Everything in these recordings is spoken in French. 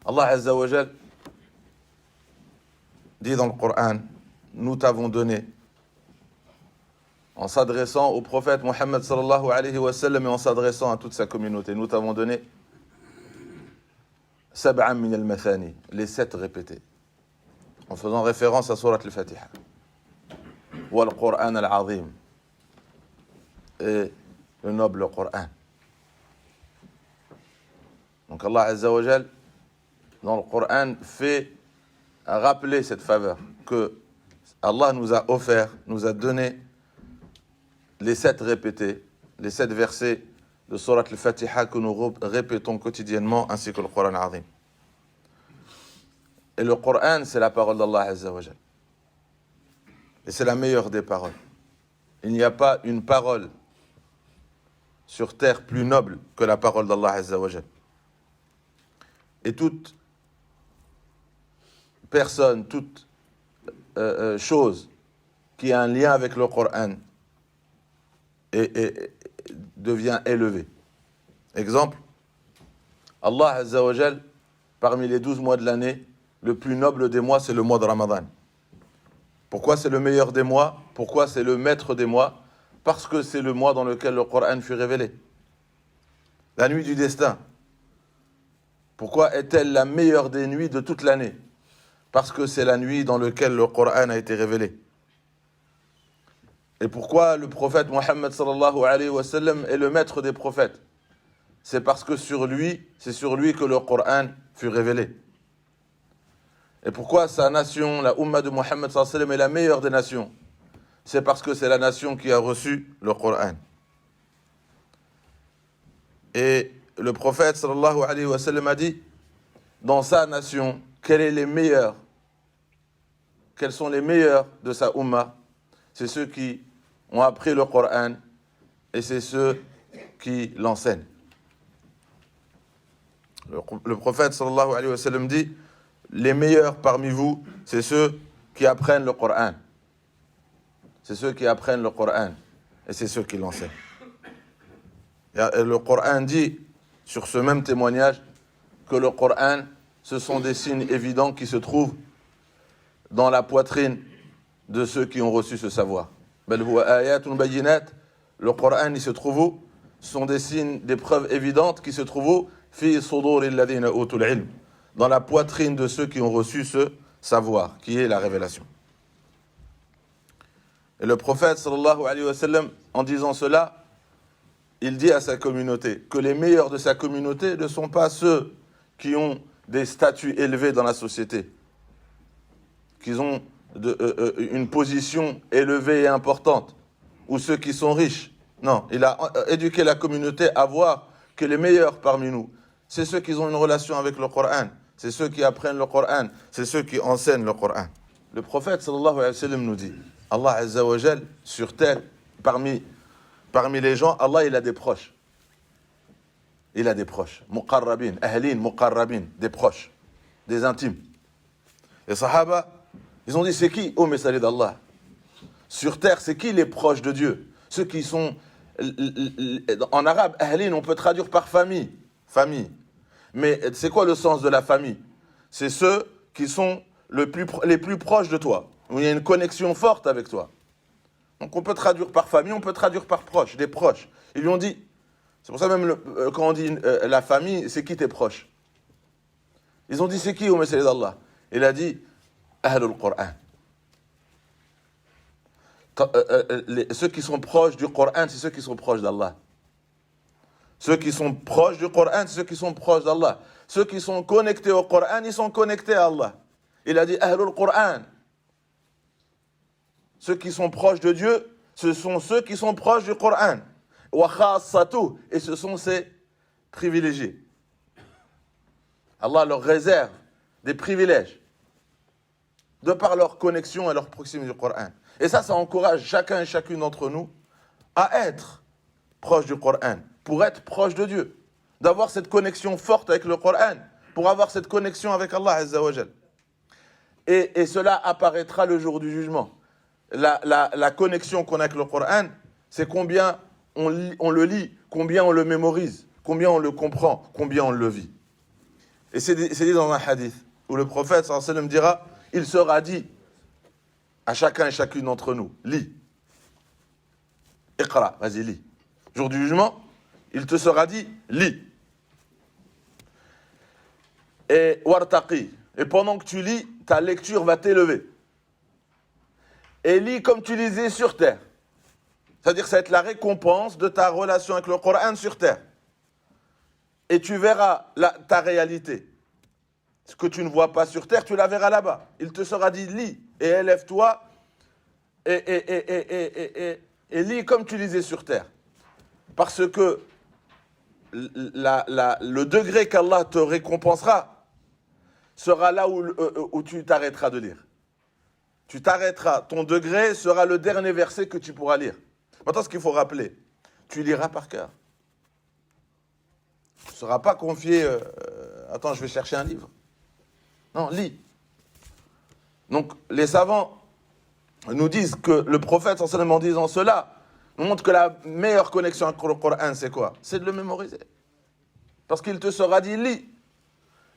Allah Azza wa Jal dit dans le Coran, nous t'avons donné, en s'adressant au prophète Mohammed sallallahu alayhi wa sallam et en s'adressant à toute sa communauté, nous t'avons donné sab'an min al-mathani, les 7 répétés, en faisant référence à Surat al-Fatiha, wa al-Qur'an al-Azim, et le noble Coran. Donc Allah Azza wa Jal, dans le Coran, fait rappeler cette faveur que Allah nous a offert, nous a donné les 7 répétés, les 7 versets de Surat al-Fatiha que nous répétons quotidiennement, ainsi que le Coran Azim. Et le Coran, c'est la parole d'Allah Azza wa Jal. Et c'est la meilleure des paroles. Il n'y a pas une parole sur terre plus noble que la parole d'Allah Azza wa Jal. Et toute personne, toute chose qui a un lien avec le Coran et devient élevée. Exemple, Allah Azza wa Jal, parmi les 12 mois de l'année, le plus noble des mois, c'est le mois de Ramadan. Pourquoi c'est le meilleur des mois? Pourquoi c'est le maître des mois? Parce que c'est le mois dans lequel le Coran fut révélé. La nuit du destin. Pourquoi est-elle la meilleure des nuits de toute l'année? Parce que c'est la nuit dans laquelle le Coran a été révélé. Et pourquoi le prophète Mohammed sallallahu alayhi wa sallam est le maître des prophètes? C'est parce que c'est sur lui que le Coran fut révélé. Et pourquoi sa nation, la Ummah de Mohammed sallallahu alayhi wa sallam, est la meilleure des nations? C'est parce que c'est la nation qui a reçu le Coran. Et le prophète sallallahu alayhi wa sallam a dit, dans sa nation, quels sont les meilleurs de sa Ummah? C'est ceux qui ont appris le Coran et c'est ceux qui l'enseignent. Le prophète sallallahu alayhi wa sallam dit, les meilleurs parmi vous, c'est ceux qui apprennent le Coran. C'est ceux qui apprennent le Coran et c'est ceux qui l'enseignent. Et le Coran dit, sur ce même témoignage, que le Coran, ce sont des signes évidents qui se trouvent dans la poitrine de ceux qui ont reçu ce savoir. Le Coran, il se trouve où? Ce sont des signes, des preuves évidentes qui se trouvent où? Dans la poitrine de ceux qui ont reçu ce savoir, qui est la révélation. Et le prophète sallallahu alayhi wa sallam, en disant cela, il dit à sa communauté que les meilleurs de sa communauté ne sont pas ceux qui ont des statuts élevés dans la société, qui ont une position élevée et importante, ou ceux qui sont riches. Non, il a éduqué la communauté à voir que les meilleurs parmi nous, c'est ceux qui ont une relation avec le Coran, c'est ceux qui apprennent le Coran, c'est ceux qui enseignent le Coran. Le prophète sallallahu alayhi wa sallam nous dit, Allah Azza wa Jal, sur terre, parmi les gens, Allah, il a des proches. Il a des proches. Muqarrabin, ahlin, muqarrabin, des proches, des intimes. Les Sahaba, ils ont dit, c'est qui, ô messager d'Allah? Sur terre, c'est qui les proches de Dieu? Ceux qui sont, en arabe, ahlin, on peut traduire par famille. Famille. Mais c'est quoi le sens de la famille? C'est ceux qui sont les plus proches de toi, où il y a une connexion forte avec toi. Donc on peut traduire par famille, on peut traduire par proche, des proches. Ils lui ont dit, c'est pour ça même quand on dit la famille, c'est qui tes proches? Ils ont dit, c'est qui au messager d'Allah? Il a dit, Ahlul Qur'an. Ceux qui sont proches du Coran, c'est ceux qui sont proches d'Allah. Ceux qui sont proches du Coran, c'est ceux qui sont proches d'Allah. Ceux qui sont connectés au Coran, ils sont connectés à Allah. Il a dit, Ahlul Qur'an. Ceux qui sont proches de Dieu, ce sont ceux qui sont proches du Coran. Wa khassatuh, et ce sont ces privilégiés. Allah leur réserve des privilèges de par leur connexion et leur proximité du Coran. Et ça encourage chacun et chacune d'entre nous à être proche du Coran, pour être proche de Dieu, d'avoir cette connexion forte avec le Coran, pour avoir cette connexion avec Allah Azza wa Jal. Et cela apparaîtra le jour du jugement. La connexion qu'on a avec le Coran, c'est combien on le lit, combien on le mémorise, combien on le comprend, combien on le vit. Et c'est dit dans un hadith, où le prophète sallallahu alayhi wa sallam dira, il sera dit à chacun et chacune d'entre nous, lis. Iqra, vas-y, lis. Jour du jugement, il te sera dit, lis. Et wartaqi. Et pendant que tu lis, ta lecture va t'élever. Et lis comme tu lisais sur terre. C'est-à-dire que ça va être la récompense de ta relation avec le Coran sur terre. Et tu verras ta réalité. Ce que tu ne vois pas sur terre, tu la verras là-bas. Il te sera dit, lis et élève-toi et lis comme tu lisais sur terre. Parce que le degré qu'Allah te récompensera sera là où tu t'arrêteras de lire. Tu t'arrêteras. Ton degré sera le dernier verset que tu pourras lire. Maintenant, ce qu'il faut rappeler, tu liras par cœur. Tu ne seras pas confié, attends, je vais chercher un livre. Non, lis. Donc, les savants nous disent que le prophète, en disant cela, nous montre que la meilleure connexion avec le Coran, c'est quoi? C'est de le mémoriser. Parce qu'il te sera dit, lis.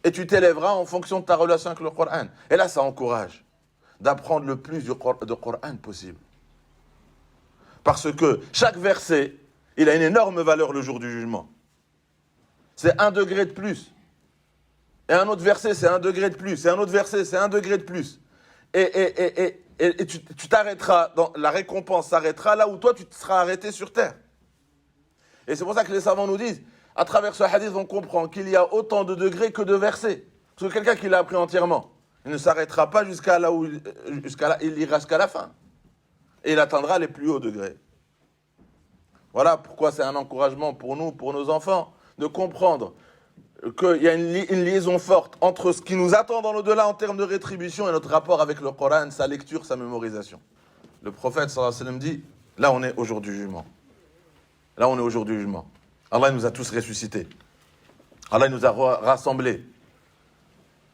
Et tu t'élèveras en fonction de ta relation avec le Coran. Et là, ça encourage d'apprendre le plus de Coran possible. Parce que chaque verset, il a une énorme valeur le jour du jugement. C'est 1 degré de plus. Et un autre verset, c'est 1 degré de plus. Et un autre verset, c'est 1 degré de plus. Et tu t'arrêteras, la récompense s'arrêtera là où toi, tu te seras arrêté sur terre. Et c'est pour ça que les savants nous disent, à travers ce hadith, on comprend qu'il y a autant de degrés que de versets. Parce que quelqu'un qui l'a appris entièrement, il ne s'arrêtera pas jusqu'à là où il ira jusqu'à la fin. Et il atteindra les plus hauts degrés. Voilà pourquoi c'est un encouragement pour nous, pour nos enfants, de comprendre qu'il y a une liaison forte entre ce qui nous attend dans l'au-delà en termes de rétribution et notre rapport avec le Coran, sa lecture, sa mémorisation. Le prophète sallallahu alayhi wa sallam dit, là on est au jour du jugement. Là on est au jour du jugement. Allah nous a tous ressuscités. Allah nous a rassemblés.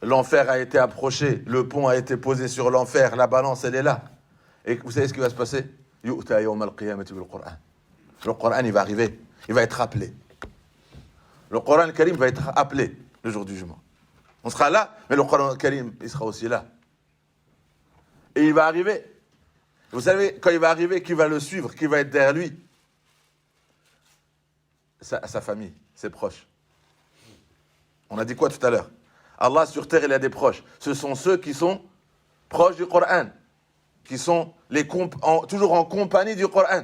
L'enfer a été approché, le pont a été posé sur l'enfer, la balance elle est là. Et vous savez ce qui va se passer? Yu'ta yawm al-qiyamati bil Qur'an. Le Coran il va arriver, il va être appelé. Le Coran Karim va être appelé le jour du jugement. On sera là, mais le Coran Karim, il sera aussi là. Et il va arriver. Vous savez, quand il va arriver, qui va le suivre, qui va être derrière lui? Sa famille, ses proches. On a dit quoi tout à l'heure? Allah sur terre, il a des proches. Ce sont ceux qui sont proches du Coran, qui sont toujours en compagnie du Coran.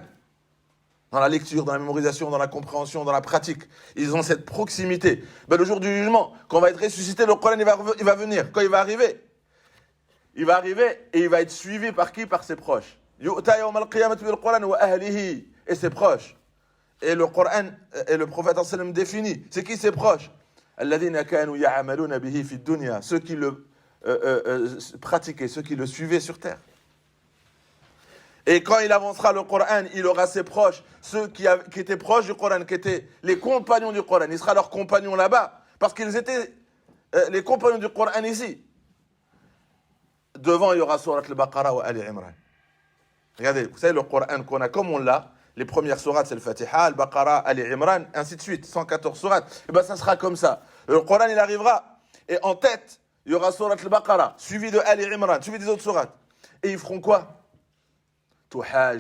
Dans la lecture, dans la mémorisation, dans la compréhension, dans la pratique. Ils ont cette proximité. Ben, le jour du jugement, quand on va être ressuscité, le Coran il va venir. Quand il va arriver et il va être suivi par qui? Par ses proches. Yu'ta yawm al-qiyamati bil Qur'an wa ahlihi. Et ses proches. Et le Coran, et le prophète sallam définit. C'est qui ses proches? Alladhina kanu ya'amaluna bihi fi dunya. Ceux qui le pratiquaient, ceux qui le suivaient sur terre. Et quand il avancera le Coran, il aura ses proches, ceux qui étaient proches du Coran, qui étaient les compagnons du Coran. Il sera leurs compagnons là-bas, parce qu'ils étaient les compagnons du Coran ici. Devant, il y aura Surat al-Baqarah ou Ali Imran. Regardez, vous savez, le Coran qu'on a comme on l'a, les premières sourates, c'est le Fatiha, al-Baqarah, Ali Imran, ainsi de suite, 114 sourates. Et bien, ça sera comme ça. Le Coran, il arrivera, et en tête, il y aura Surat al-Baqarah, suivi de Ali Imran, suivi des autres sourates. Et ils feront quoi? Il va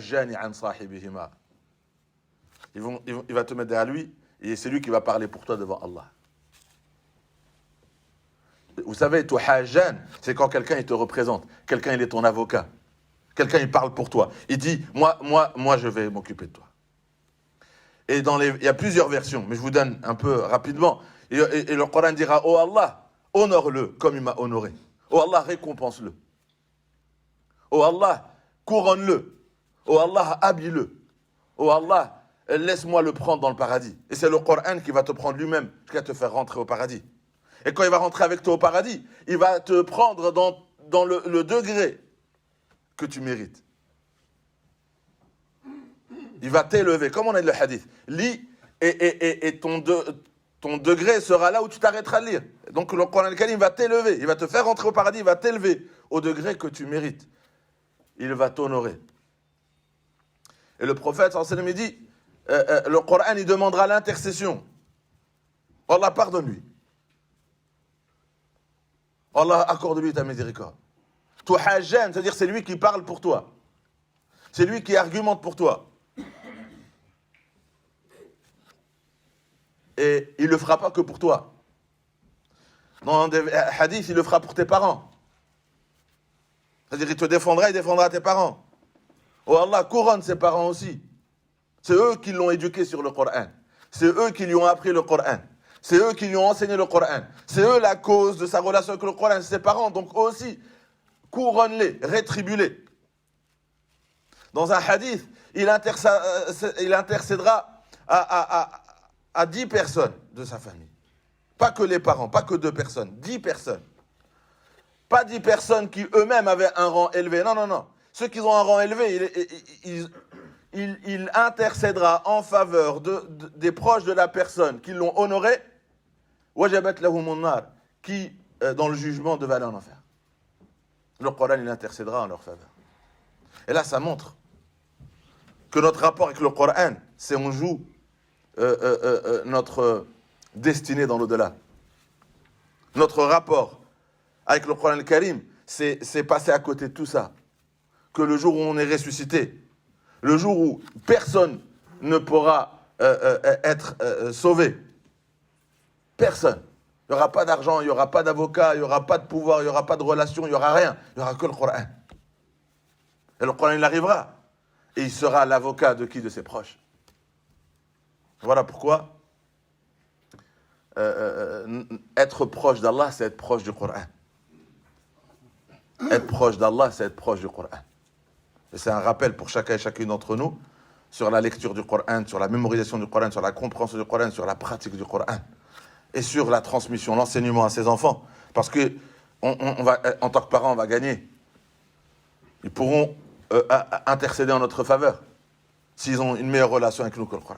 te mettre derrière lui et c'est lui qui va parler pour toi devant Allah. Vous savez, tuhajjan, c'est quand quelqu'un il te représente, quelqu'un il est ton avocat, quelqu'un il parle pour toi. Il dit, moi je vais m'occuper de toi. Et il y a plusieurs versions, mais je vous donne un peu rapidement. Et le Coran dira, oh Allah, honore-le comme il m'a honoré. Oh Allah, récompense-le. Oh Allah, couronne-le. Oh Allah, habille-le. Oh Allah, laisse-moi le prendre dans le paradis. Et c'est le Coran qui va te prendre lui-même jusqu'à te faire rentrer au paradis. Et quand il va rentrer avec toi au paradis, il va te prendre dans le degré que tu mérites. Il va t'élever, comme on a dit le hadith. Lis et ton degré sera là où tu t'arrêteras de lire. Donc le Coran al-Karim va t'élever, il va te faire rentrer au paradis, il va t'élever au degré que tu mérites. Il va t'honorer. Et le prophète, il dit, le Coran, il demandera l'intercession. Allah, pardonne-lui. Allah, accorde-lui ta miséricorde. Tuhajjan, c'est-à-dire c'est lui qui parle pour toi. C'est lui qui argumente pour toi. Et il ne le fera pas que pour toi. Dans des hadiths, il le fera pour tes parents. C'est-à-dire il te défendra, il défendra tes parents. Oh Allah, couronne ses parents aussi. C'est eux qui l'ont éduqué sur le Coran. C'est eux qui lui ont appris le Coran. C'est eux qui lui ont enseigné le Coran. C'est eux la cause de sa relation avec le Coran, c'est ses parents. Donc eux aussi, couronne-les, rétribue-les. Dans un hadith, il intercédera à 10 personnes de sa famille. Pas que les parents, pas que 2 personnes, 10 personnes. Pas 10 personnes qui eux-mêmes avaient un rang élevé. Non, non, non. Ceux qui ont un rang élevé, il intercédera en faveur des proches de la personne qui l'ont honoré, wajabat lahumun nar, qui, dans le jugement, devait aller en enfer. Le Coran, il intercédera en leur faveur. Et là, ça montre que notre rapport avec le Coran, c'est on joue notre destinée dans l'au-delà. Notre rapport avec le Coran al-Karim, c'est passer à côté de tout ça. Que le jour où on est ressuscité, le jour où personne ne pourra être sauvé, personne. Il n'y aura pas d'argent, il n'y aura pas d'avocat, il n'y aura pas de pouvoir, il n'y aura pas de relation, il n'y aura rien. Il n'y aura que le Coran. Et le Coran, il arrivera. Et il sera l'avocat de qui? De ses proches. Voilà pourquoi être proche d'Allah, c'est être proche du Coran. Être proche d'Allah, c'est être proche du Coran. Et c'est un rappel pour chacun et chacune d'entre nous sur la lecture du Coran, sur la mémorisation du Coran, sur la compréhension du Coran, sur la pratique du Coran. Et sur la transmission, l'enseignement à ses enfants. Parce que, en tant que parents, on va gagner. Ils pourront intercéder en notre faveur s'ils ont une meilleure relation avec nous que le Coran.